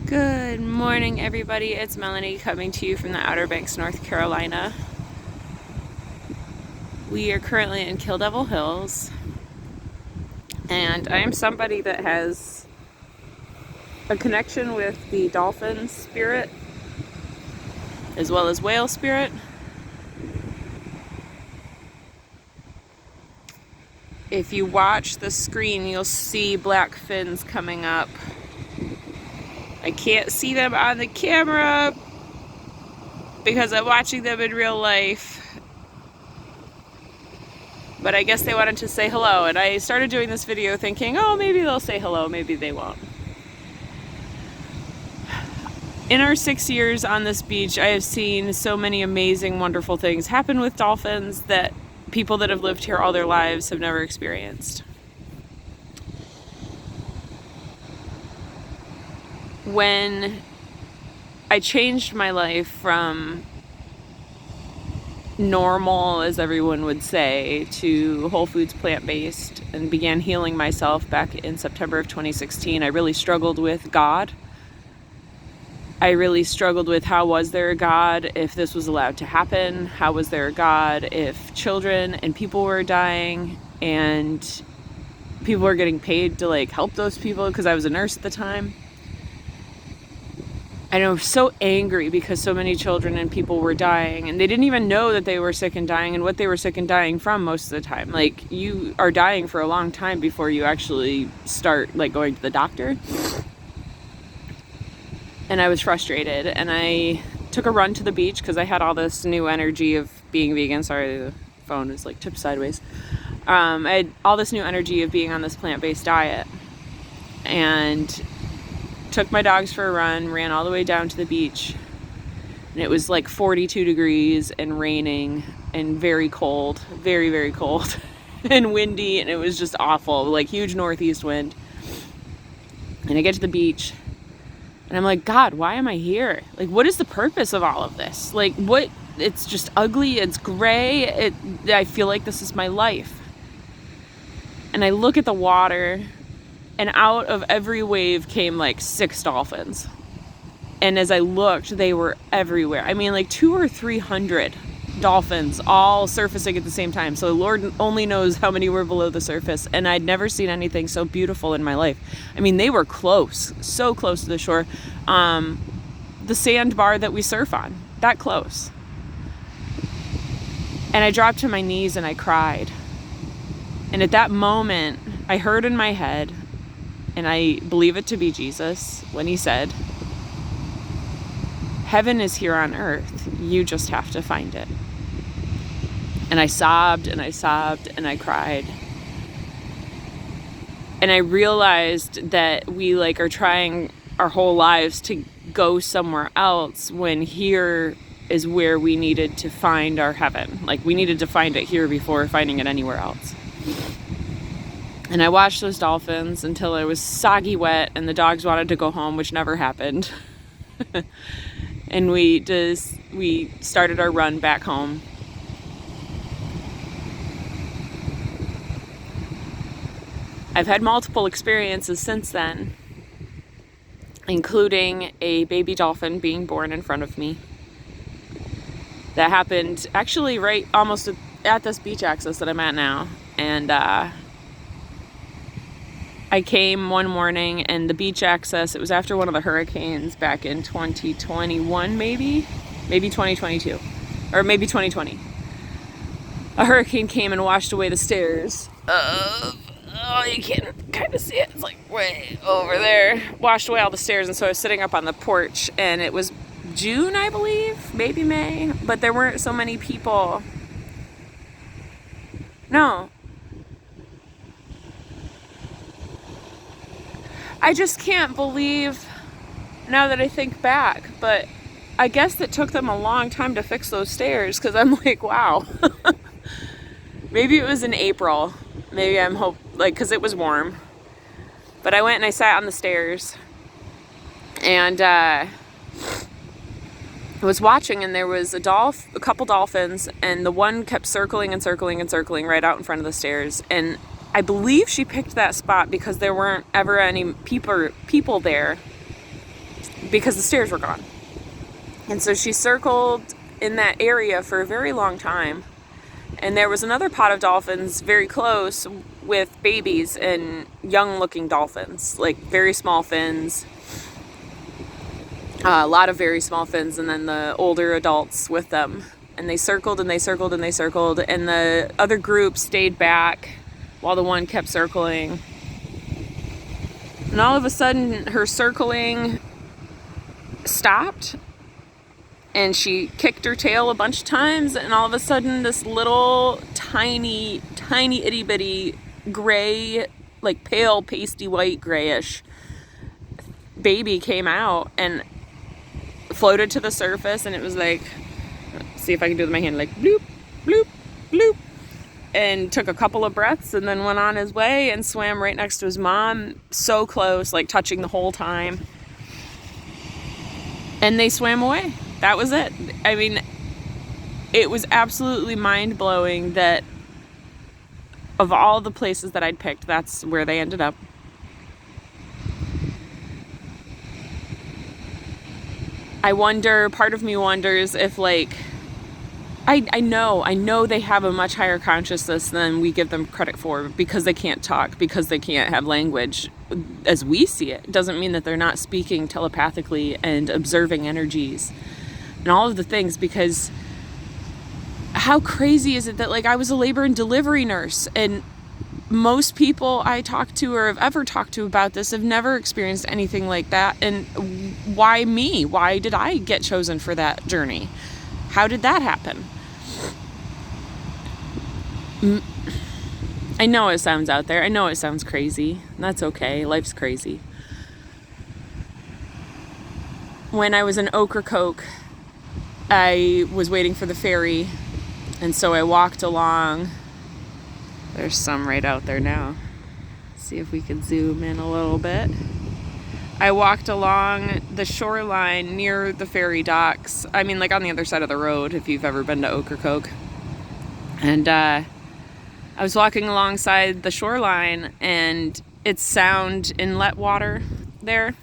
Good morning, everybody. It's Melanie coming to you from the Outer Banks, North Carolina. We are currently in Kill Devil Hills, and I am somebody that has a connection with the dolphin spirit as well as whale spirit. If you watch the screen, you'll see black fins coming up. I can't see them on the camera because I'm watching them in real life. But I guess they wanted to say hello, and I started doing this video thinking, oh, maybe they'll say hello, maybe they won't. In our 6 years on this beach, I have seen so many amazing, wonderful things happen with dolphins that people that have lived here all their lives have never experienced. When I changed my life from normal, as everyone would say, to whole foods plant-based and began healing myself back in September of 2016, I really struggled with God. I really struggled with how was there a God if this was allowed to happen? How was there a God if children and people were dying and people were getting paid to help those people, because I was a nurse at the time. And I was so angry because so many children and people were dying, and they didn't even know that they were sick and dying and what they were sick and dying from most of the time. You are dying for a long time before you actually start going to the doctor. And I was frustrated, and I took a run to the beach because I had all this new energy of being vegan. Sorry, the phone is tipped sideways. I had all this new energy of being on this plant-based diet, and took my dogs for a run, ran all the way down to the beach, and it was 42 degrees and raining and very cold, very, very cold and windy, and it was just awful, huge northeast wind. And I get to the beach, and I'm like, God, why am I here? What is the purpose of all of this? What? It's just ugly, it's gray, I feel like this is my life. And I look at the water, and out of every wave came 6 dolphins. And as I looked, they were everywhere. I mean, 200 or 300 dolphins all surfacing at the same time. So Lord only knows how many were below the surface. And I'd never seen anything so beautiful in my life. I mean, they were close, so close to the shore. The sandbar that we surf on, that close. And I dropped to my knees and I cried. And at that moment, I heard in my head, and I believe it to be Jesus, when he said, heaven is here on earth. You just have to find it. And I sobbed and I sobbed and I cried. And I realized that we are trying our whole lives to go somewhere else when here is where we needed to find our heaven. We needed to find it here before finding it anywhere else. And I watched those dolphins until it was soggy wet and the dogs wanted to go home, which never happened. And we started our run back home. I've had multiple experiences since then, including a baby dolphin being born in front of me. That happened actually right almost at this beach access that I'm at now. And I came one morning, and the beach access, it was after one of the hurricanes back in 2021, maybe 2022, or maybe 2020. A hurricane came and washed away the stairs. You can kind of see it. It's way over there. Washed away all the stairs, and so I was sitting up on the porch, and it was June, I believe, maybe May, but there weren't so many people. No. I just can't believe, now that I think back, but I guess it took them a long time to fix those stairs, because I'm wow. Maybe it was in April. Maybe because it was warm. But I went and I sat on the stairs, and I was watching, and there was a couple dolphins, and the one kept circling and circling and circling right out in front of the stairs. And I believe she picked that spot because there weren't ever any people there because the stairs were gone. And so she circled in that area for a very long time. And there was another pod of dolphins very close with babies and young looking dolphins, like very small fins, a lot of very small fins, and then the older adults with them. And they circled and they circled and they circled, and the other group stayed back while the one kept circling. And all of a sudden her circling stopped, and she kicked her tail a bunch of times, and all of a sudden this little tiny itty bitty gray, like pale pasty white grayish baby came out and floated to the surface, and it was like, see if I can do it with my hand, like bloop bloop bloop, and took a couple of breaths and then went on his way and swam right next to his mom, so close, like touching the whole time. And they swam away. That was it. I mean, it was absolutely mind-blowing that of all the places that I'd picked, that's where they ended up. I wonder, part of me wonders if, like, I know they have a much higher consciousness than we give them credit for, because they can't talk, because they can't have language as we see it. It doesn't mean that they're not speaking telepathically and observing energies and all of the things, because how crazy is it that, like, I was a labor and delivery nurse, and most people I talk to or have ever talked to about this have never experienced anything like that. And why me? Why did I get chosen for that journey? How did that happen? I know it sounds out there. I know it sounds crazy. That's okay. Life's crazy. When I was in Ocracoke, I was waiting for the ferry, and so I walked along. There's some right out there now. See if we can zoom in a little bit. I walked along the shoreline near the ferry docks. I mean, like on the other side of the road, if you've ever been to Ocracoke. And I was walking alongside the shoreline, and it's sound inlet water there.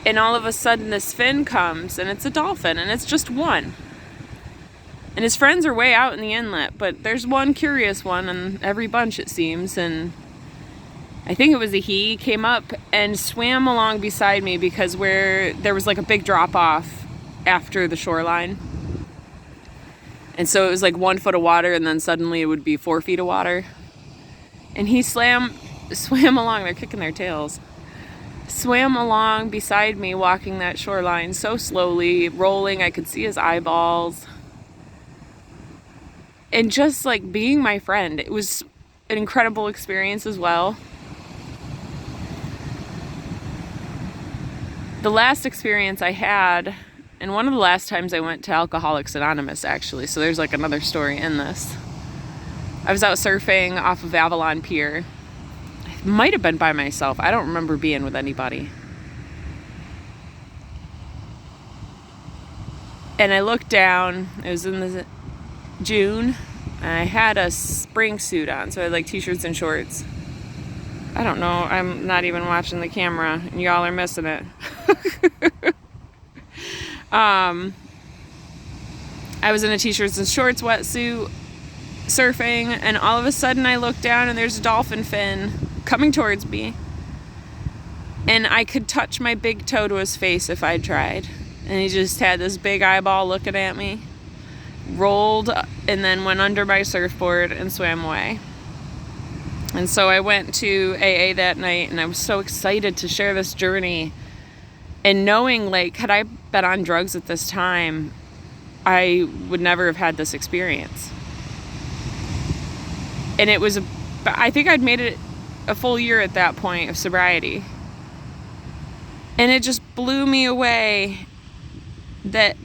And all of a sudden this fin comes, and it's a dolphin, and it's just one. And his friends are way out in the inlet, but there's one curious one in every bunch, it seems. And I think it was he came up and swam along beside me, because where there was like a big drop off after the shoreline. And so it was like 1 foot of water, and then suddenly it would be 4 feet of water. And he swam along, they're kicking their tails. Swam along beside me, walking that shoreline so slowly, rolling, I could see his eyeballs. And just like being my friend. It was an incredible experience as well. The last experience I had, and one of the last times I went to Alcoholics Anonymous, actually, so there's like another story in this. I was out surfing off of Avalon Pier. I might have been by myself. I don't remember being with anybody. And I looked down. It was in the June. I had a spring suit on, so I had like t-shirts and shorts. I don't know. I'm not even watching the camera, and y'all are missing it. I was in a t-shirts and shorts wetsuit surfing, and all of a sudden I look down and there's a dolphin fin coming towards me, and I could touch my big toe to his face if I tried, and he just had this big eyeball looking at me, rolled, and then went under my surfboard and swam away. And so I went to AA that night, and I was so excited to share this journey, and knowing, like, had I been on drugs at this time, I would never have had this experience. And it was, I think I'd made it a full year at that point of sobriety. And it just blew me away that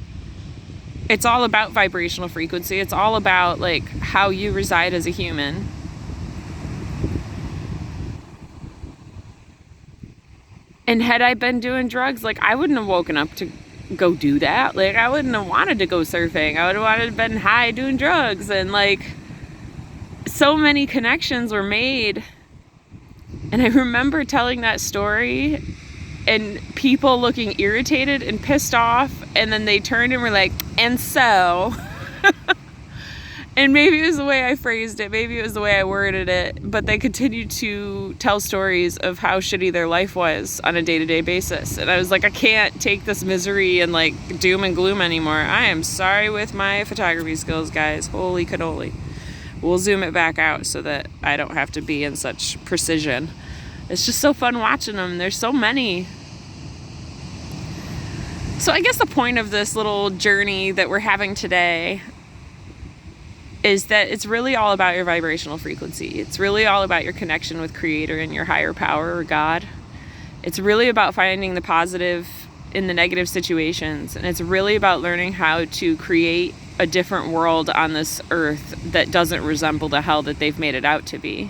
it's all about vibrational frequency. It's all about, like, how you reside as a human. And had I been doing drugs, like, I wouldn't have woken up to go do that. Like, I wouldn't have wanted to go surfing. I would have wanted to have been high doing drugs. And like, so many connections were made. And I remember telling that story and people looking irritated and pissed off, and then they turned and were like, and so. And maybe it was the way I phrased it, maybe it was the way I worded it, but they continued to tell stories of how shitty their life was on a day-to-day basis. And I was like, I can't take this misery and like doom and gloom anymore. I am sorry with my photography skills, guys. Holy cannoli. We'll zoom it back out so that I don't have to be in such precision. It's just so fun watching them. There's so many. So I guess the point of this little journey that we're having today is that it's really all about your vibrational frequency. It's really all about your connection with Creator and your higher power or God. It's really about finding the positive in the negative situations. And it's really about learning how to create a different world on this earth that doesn't resemble the hell that they've made it out to be.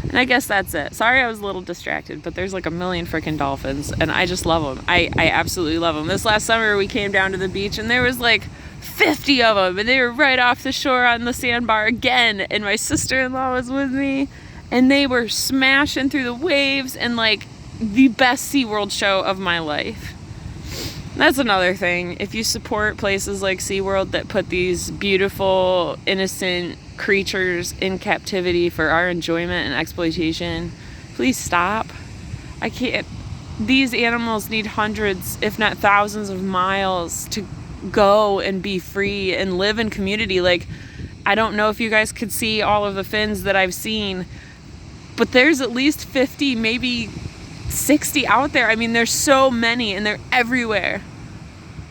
And I guess that's it. Sorry I was a little distracted, but there's like a million freaking dolphins and I just love them. I absolutely love them. This last summer we came down to the beach and there was like 50 of them, and they were right off the shore on the sandbar again, and my sister-in-law was with me, and they were smashing through the waves, and like the best SeaWorld show of my life. That's another thing. If you support places like SeaWorld that put these beautiful, innocent creatures in captivity for our enjoyment and exploitation, please stop. I can't. These animals need hundreds, if not thousands of miles to go and be free and live in community. Like, I don't know if you guys could see all of the fins that I've seen, but there's at least 50, maybe 60 out there. I mean, there's so many and they're everywhere.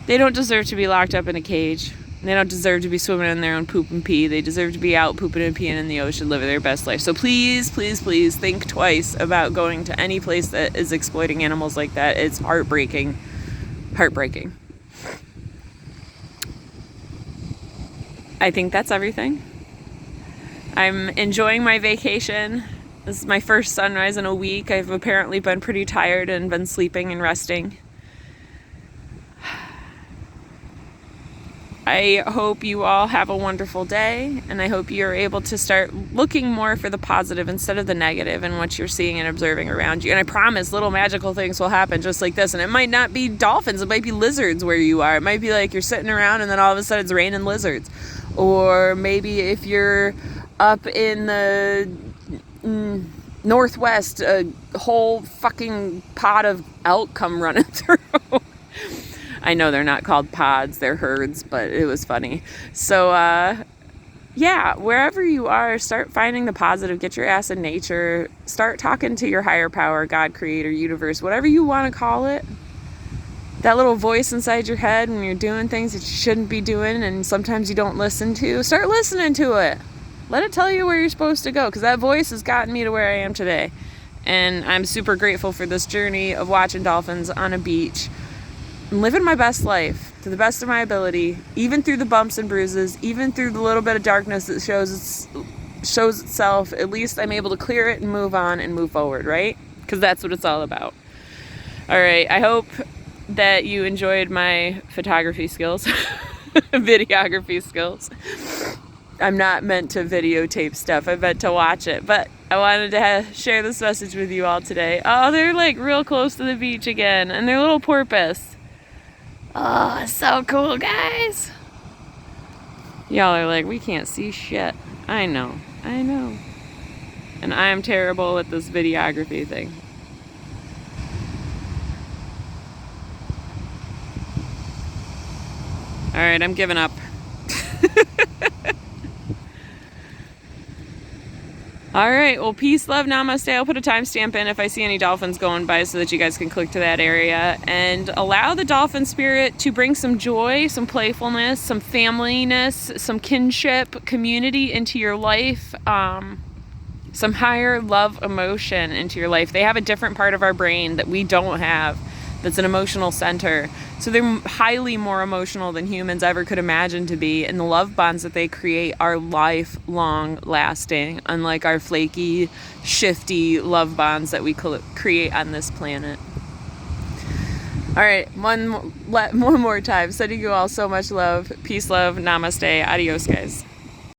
They don't deserve to be locked up in a cage. They don't deserve to be swimming in their own poop and pee. They deserve to be out pooping and peeing in the ocean, living their best life. So please, please, please think twice about going to any place that is exploiting animals like that. It's heartbreaking. Heartbreaking. I think that's everything. I'm enjoying my vacation. This is my first sunrise in a week. I've apparently been pretty tired and been sleeping and resting. I hope you all have a wonderful day, and I hope you're able to start looking more for the positive instead of the negative in what you're seeing and observing around you. And I promise little magical things will happen just like this. And it might not be dolphins, it might be lizards where you are. It might be like you're sitting around and then all of a sudden it's raining lizards. Or maybe if you're up in the northwest, a whole fucking pod of elk come running through. I know they're not called pods, they're herds, but it was funny. So, yeah, wherever you are, start finding the positive. Get your ass in nature. Start talking to your higher power, God, Creator, universe, whatever you want to call it. That little voice inside your head when you're doing things that you shouldn't be doing and sometimes you don't listen to. Start listening to it. Let it tell you where you're supposed to go, because that voice has gotten me to where I am today. And I'm super grateful for this journey of watching dolphins on a beach. I'm living my best life to the best of my ability, even through the bumps and bruises, even through the little bit of darkness that shows itself. At least I'm able to clear it and move on and move forward, right? Because that's what it's all about. All right, I hope that you enjoyed my photography skills, videography skills. I'm not meant to videotape stuff. I meant to watch it, but I wanted to share this message with you all today. Oh, they're like real close to the beach again, and they're little porpoise. Oh, so cool, guys. Y'all are like, we can't see shit. I know. And I'm terrible at this videography thing. All right, I'm giving up. All right, well, peace, love, namaste. I'll put a timestamp in if I see any dolphins going by so that you guys can click to that area and allow the dolphin spirit to bring some joy, some playfulness, some familyness, some kinship, community into your life, some higher love emotion into your life. They have a different part of our brain that we don't have that's an emotional center. So they're highly more emotional than humans ever could imagine to be. And the love bonds that they create are lifelong lasting, unlike our flaky, shifty love bonds that we create on this planet. All right, one more time. Sending you all so much love. Peace, love. Namaste. Adios, guys.